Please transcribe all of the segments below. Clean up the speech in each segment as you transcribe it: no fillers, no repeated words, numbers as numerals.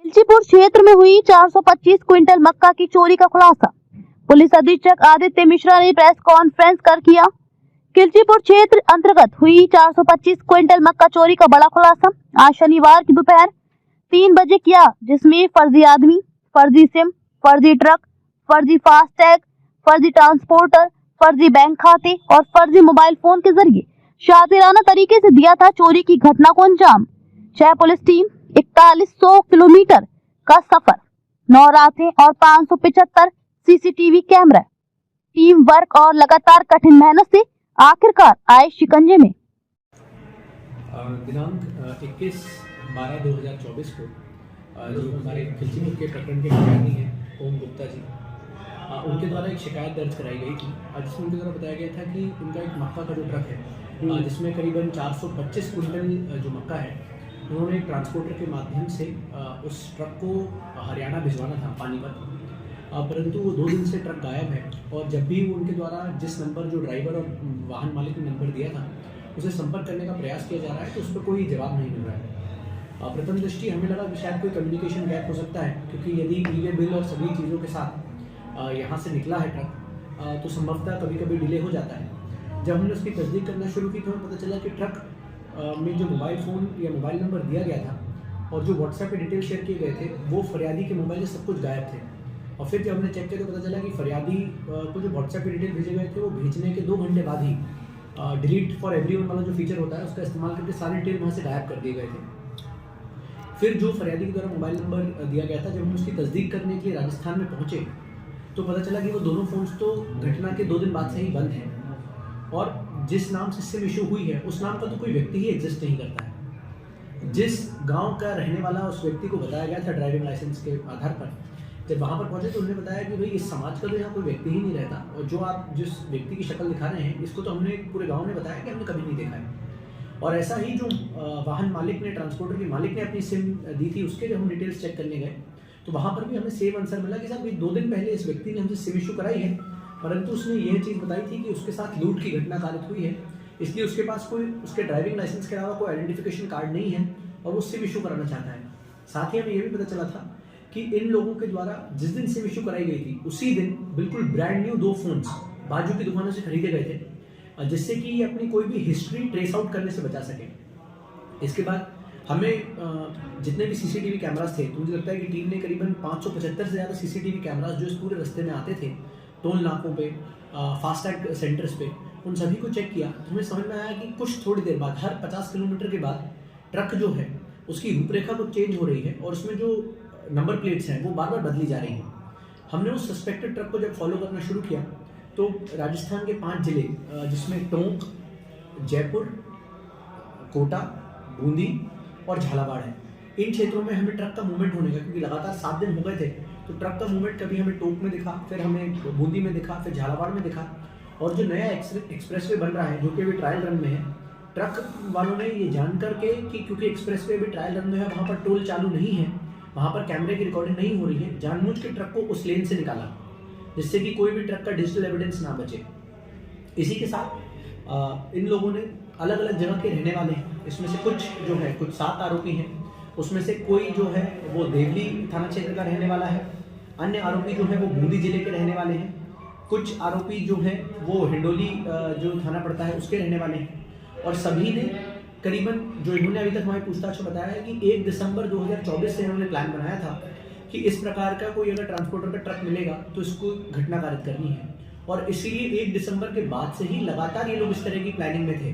खिलचीपुर क्षेत्र में हुई 425 क्विंटल मक्का की चोरी का खुलासा। पुलिस अधीक्षक आदित्य मिश्रा ने प्रेस कॉन्फ्रेंस कर किया। खिलचीपुर क्षेत्र अंतर्गत हुई 425 क्विंटल मक्का चोरी का बड़ा खुलासा आज शनिवार की दोपहर 3 बजे किया, जिसमें फर्जी आदमी, फर्जी सिम, फर्जी ट्रक, फर्जी फास्टैग, फर्जी ट्रांसपोर्टर, फर्जी बैंक खाते और फर्जी मोबाइल फोन के जरिए शातिराना तरीके से दिया था चोरी की घटना को अंजाम। 6 पुलिस टीम, 4100 किलोमीटर का सफर, 9 रातें और 575 सीसीटीवी कैमरा, टीम वर्क और लगातार कठिन मेहनत से आखिरकार आए शिकंजे में। दिनांक 21/12/2024 को जो हमारे खिलचीपुर के प्रकरण के निगरानी हैं ओम गुप्ता जी, उनके द्वारा एक शिकायत दर्ज कराई गई थी, जिसमें उनके द्वारा बताया गया था कि उनका एक मक्का का जो ट्रक है जिसमें करीबन 425 क्विंटल जो मक्का है, उन्होंने एक ट्रांसपोर्टर के माध्यम से उस ट्रक को हरियाणा भिजवाना था पानीपत, परंतु वो 2 दिन से ट्रक गायब है। और जब भी उनके द्वारा जिस नंबर जो ड्राइवर और वाहन मालिक ने नंबर दिया था उसे संपर्क करने का प्रयास किया जा रहा है, तो उस पर कोई जवाब नहीं मिल रहा है। प्रथम दृष्टि हमें लगा कि शायद कोई कम्युनिकेशन गैप हो सकता है, क्योंकि यदि ई-वे बिल और सभी चीज़ों के साथ यहाँ से निकला है ट्रक, तो संभवतः कभी कभी डिले हो जाता है। जब हमने उसकी तस्दीक करना शुरू की तो हमें पता चला कि ट्रक में जो मोबाइल फ़ोन या मोबाइल नंबर दिया गया था और जो व्हाट्सएप पे डिटेल शेयर किए गए थे वो फरियादी के मोबाइल से सब कुछ गायब थे। और फिर जब हमने चेक किया तो पता चला कि फरियादी को जो व्हाट्सएप पे डिटेल भेजे गए थे वो भेजने के 2 घंटे बाद ही डिलीट फॉर एवरीवन वाला जो फीचर होता है उसका इस्तेमाल करके सारे डिटेल वहाँ से गायब कर दिए गए थे। फिर जो फरियादी के द्वारा मोबाइल नंबर दिया गया था, जब हम उसकी तस्दीक करने के लिए राजस्थान में पहुँचे तो पता चला कि वो दोनों फ़ोन्स तो घटना के 2 दिन बाद से ही बंद हैं, और जिस नाम से सिम इशू हुई है उस नाम का तो कोई व्यक्ति ही एग्जिस्ट नहीं करता है। जिस गांव का रहने वाला उस व्यक्ति को बताया गया था ड्राइविंग लाइसेंस के आधार पर, जब वहाँ पर पहुँचे तो उन्होंने बताया कि भाई इस समाज का तो यहाँ कोई व्यक्ति ही नहीं रहता, और जो आप जिस व्यक्ति की शक्ल दिखा रहे हैं इसको तो हमने पूरे गाँव ने बताया कि हमने कभी नहीं देखा है। और ऐसा ही जो वाहन मालिक ने, ट्रांसपोर्टर के मालिक ने अपनी सिम दी थी, उसके जब हम डिटेल्स चेक करने गए तो वहाँ पर भी हमें सेम आंसर मिला कि साहब 2 दिन पहले इस व्यक्ति ने हमसे सिम इशू कराई है, परंतु उसने यह चीज़ बताई थी कि उसके साथ लूट की घटना कारित हुई है, इसलिए उसके पास कोई उसके ड्राइविंग लाइसेंस के अलावा कोई आइडेंटिफिकेशन कार्ड नहीं है और वो सिम इशू कराना चाहता है। साथ ही हमें यह भी पता चला था कि इन लोगों के द्वारा जिस दिन सिम इशू कराई गई थी उसी दिन बिल्कुल ब्रांड न्यू 2 फोन्स बाजू की दुकानों से खरीदे गए थे, जिससे कि ये अपनी कोई भी हिस्ट्री ट्रेस आउट करने से बचा सके। इसके बाद हमें जितने भी सीसीटीवी कैमरास थे, तो मुझे लगता है कि टीम ने करीबन 575 से ज़्यादा सीसीटीवी कैमरास जो इस पूरे रास्ते में आते थे, टोल नाकों पे, फास्टैग सेंटर्स पे, उन सभी को चेक किया तो हमें समझ में आया कि कुछ थोड़ी देर बाद, हर 50 किलोमीटर के बाद ट्रक जो है उसकी रूपरेखा कुछ चेंज हो रही है और उसमें जो नंबर प्लेट्स हैं वो बार बार बदली जा रही हैं। हमने उस सस्पेक्टेड ट्रक को जब फॉलो करना शुरू किया तो राजस्थान के 5 जिले, जिसमें टोंक, जयपुर, कोटा, बूंदी और झालावाड़ है, इन क्षेत्रों में हमें ट्रक का मूवमेंट होने का, क्योंकि लगातार 7 दिन हो गए थे, तो ट्रक का मूवमेंट कभी हमें टोंक में दिखा, फिर हमें बूंदी में दिखा, फिर झालावाड़ में दिखा। और जो नया एक्सप्रेसवे बन रहा है जो कि अभी ट्रायल रन में है, ट्रक वालों ने ये जान करके कि क्योंकि एक्सप्रेसवे अभी ट्रायल रन में है, वहाँ पर टोल चालू नहीं है, वहाँ पर कैमरे की रिकॉर्डिंग नहीं हो रही है, जानबूझ के ट्रक को उस लेन से निकाला जिससे कि कोई भी ट्रक का डिजिटल एविडेंस ना बचे। इसी के साथ इन लोगों ने अलग अलग जगह के रहने वाले हैं, इसमें से कुछ जो है, कुछ 7 आरोपी हैं, उसमें से कोई जो है वो देवली थाना क्षेत्र का रहने वाला है, अन्य आरोपी जो है वो बूंदी जिले के रहने वाले हैं, कुछ आरोपी जो है वो हिंडोली जो थाना पड़ता है उसके रहने वाले हैं, और सभी ने करीबन, जो इन्होंने अभी तक हमारी पूछताछ में बताया है कि 1 दिसंबर 2024 से इन्होंने प्लान बनाया था कि इस प्रकार का कोई अगर ट्रांसपोर्टर का ट्रक मिलेगा तो इसको घटना कारित करनी है, और इसीलिए 1 दिसंबर के बाद से ही लगातार ये लोग इस तरह की प्लानिंग में थे।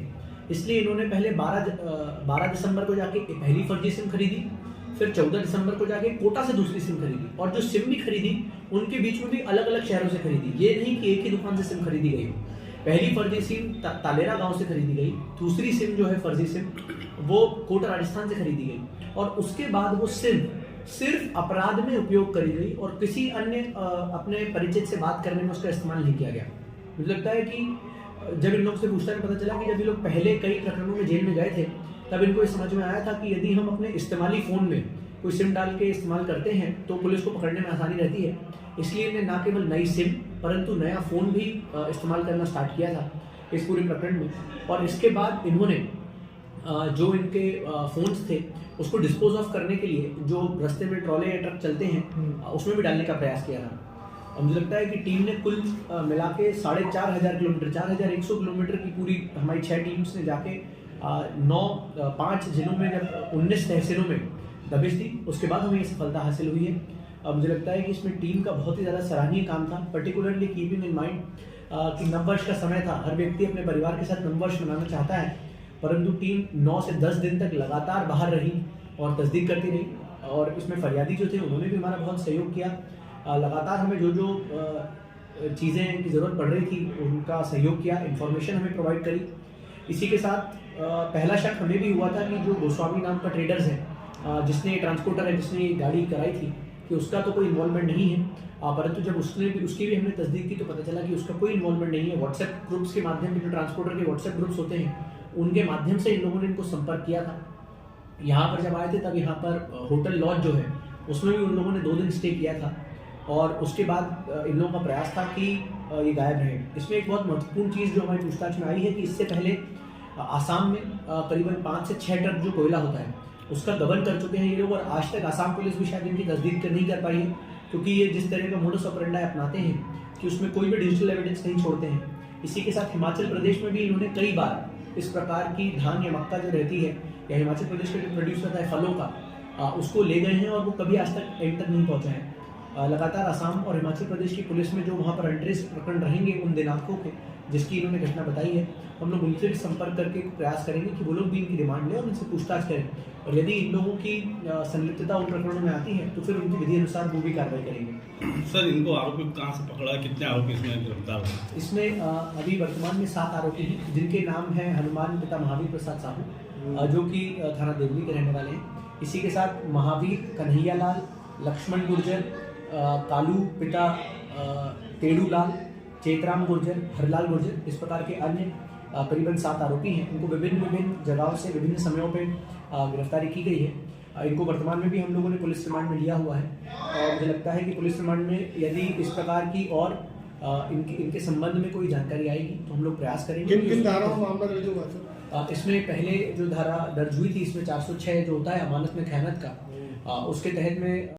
इसलिए इन्होंने पहले 12 दिसंबर को जाके पहली फर्जी सिम खरीदी, फिर 14 दिसंबर को जाके कोटा से दूसरी सिम खरीदी, और जो सिम भी खरीदी उनके बीच में भी अलग अलग शहरों से खरीदी। ये नहीं कि एक ही दुकान से सिम खरीदी गई हो। पहली फर्जी सिम तालेरा गांव से खरीदी गई, दूसरी सिम जो है फर्जी सिम वो कोटा राजस्थान से खरीदी गई, और उसके बाद वो सिम सिर्फ अपराध में उपयोग करी गई और किसी अन्य अपने परिचित से बात करने में उसका इस्तेमाल नहीं किया गया। मुझे लगता है कि जब इन लोग से पूछताछ में पता चला कि जब ये लोग पहले कई प्रकरणों में जेल में गए थे तब इनको ये समझ में आया था कि यदि हम अपने इस्तेमाली फ़ोन में कोई सिम डाल के इस्तेमाल करते हैं तो पुलिस को पकड़ने में आसानी रहती है। इसलिए इन्हें न केवल नई सिम परंतु नया फ़ोन भी इस्तेमाल करना स्टार्ट किया था इस पूरे प्रकरण में। और इसके बाद इन्होंने जो इनके फोन्स थे उसको डिस्पोज ऑफ करने के लिए जो रास्ते में ट्रॉले या ट्रक चलते हैं उसमें भी डालने का प्रयास किया था। और मुझे लगता है कि टीम ने कुल मिला के 4,500 किलोमीटर 4,100 किलोमीटर की पूरी हमारी 6 टीम्स ने जाके 5 जिलों में जब 19 तहसीलों में दबिश दी, उसके बाद हमें ये सफलता हासिल हुई है। मुझे लगता है कि इसमें टीम का बहुत ही ज़्यादा सराहनीय काम था, पर्टिकुलरली कीपिंग इन माइंड कि नववर्ष का समय था, हर व्यक्ति अपने परिवार के साथ नववर्ष मनाना चाहता है, परंतु टीम 9 से 10 दिन तक लगातार बाहर रही और तस्दीक करती रही। और इसमें फरियादी जो थे उन्होंने भी हमारा बहुत सहयोग किया, लगातार हमें जो चीज़ें की ज़रूरत पड़ रही थी उनका सहयोग किया, इन्फॉर्मेशन हमें प्रोवाइड करी। इसी के साथ पहला शक हमें भी हुआ था कि जो गोस्वामी नाम का ट्रेडर्स है, जिसने ट्रांसपोर्टर है, जिसने गाड़ी कराई थी, कि उसका तो कोई इन्वॉल्वमेंट नहीं है, परंतु जब उसकी भी हमने तस्दीक की तो पता चला कि उसका कोई इन्वॉल्वमेंट नहीं है। व्हाट्सएप ग्रुप्स के माध्यम से, जो ट्रांसपोर्टर के व्हाट्सएप ग्रुप्स होते हैं, उनके माध्यम से इन लोगों ने इनको संपर्क किया था। यहाँ पर जब आए थे तब यहाँ पर होटल लॉज जो है उसमें भी उन लोगों ने 2 दिन स्टे किया था और उसके बाद इन लोगों का प्रयास था कि ये गायब रहे। इसमें एक बहुत महत्वपूर्ण चीज़ जो हमारी पूछताछ में आई है कि इससे पहले आसाम में करीबन 5 से 6 ट्रक जो कोयला होता है उसका गबन कर चुके हैं ये लोग, और आज तक आसाम पुलिस भी शायद इनकी तस्दीक नहीं कर पाई है, क्योंकि ये जिस तरह का मोडस ऑपरेंडी अपनाते हैं कि उसमें कोई भी डिजिटल एविडेंस नहीं छोड़ते हैं। इसी के साथ हिमाचल प्रदेश में भी इन्होंने कई बार इस प्रकार की धान या मक्का जो रहती है या हिमाचल प्रदेश का जो प्रोड्यूस होता है फलों का, उसको ले गए हैं और वो कभी आज तक एंड तक नहीं पहुँचा है। लगातार आसाम और हिमाचल प्रदेश की पुलिस में जो वहाँ पर अनट्रेस प्रकरण रहेंगे उन दिनांकों के जिसकी इन्होंने घटना बताई है, हम लोग उनसे भी संपर्क करके प्रयास करेंगे कि वो लोग भी इनकी डिमांड लें और उनसे पूछताछ करें, और यदि इन लोगों की संलिप्तता उन प्रकरणों में आती है तो फिर उनकी विधि अनुसार वो भी कार्रवाई करेंगे। सर, इनको आरोपी कहाँ से पकड़ा, कितने आरोपी इसमें गिरफ्तार हुए? इसमें अभी वर्तमान में 7 आरोपी हैं, जिनके नाम हैं हनुमान पिता महावीर प्रसाद साहू, जो कि थाना देवली के रहने वाले हैं। इसी के साथ महावीर, कन्हैया लाल, लक्ष्मण गुर्जर, कालू पिता तेड़ू लाल, चेतराम गुर्जर, हरलाल गुर्जर, इस प्रकार के अन्य करीबन 7 आरोपी हैं। इनको विभिन्न जगहों से विभिन्न समयों पे गिरफ्तारी की गई है। इनको वर्तमान में भी हम लोगों ने पुलिस रिमांड में लिया हुआ है, और मुझे लगता है कि पुलिस रिमांड में यदि इस प्रकार की और इनके संबंध में कोई जानकारी आएगी तो हम लोग प्रयास करेंगे। किन धाराओं में मामला दर्ज हुआ सर? इसमें पहले जो धारा दर्ज हुई थी, इसमें 406 जो होता है अमानत में खयानत का, उसके तहत में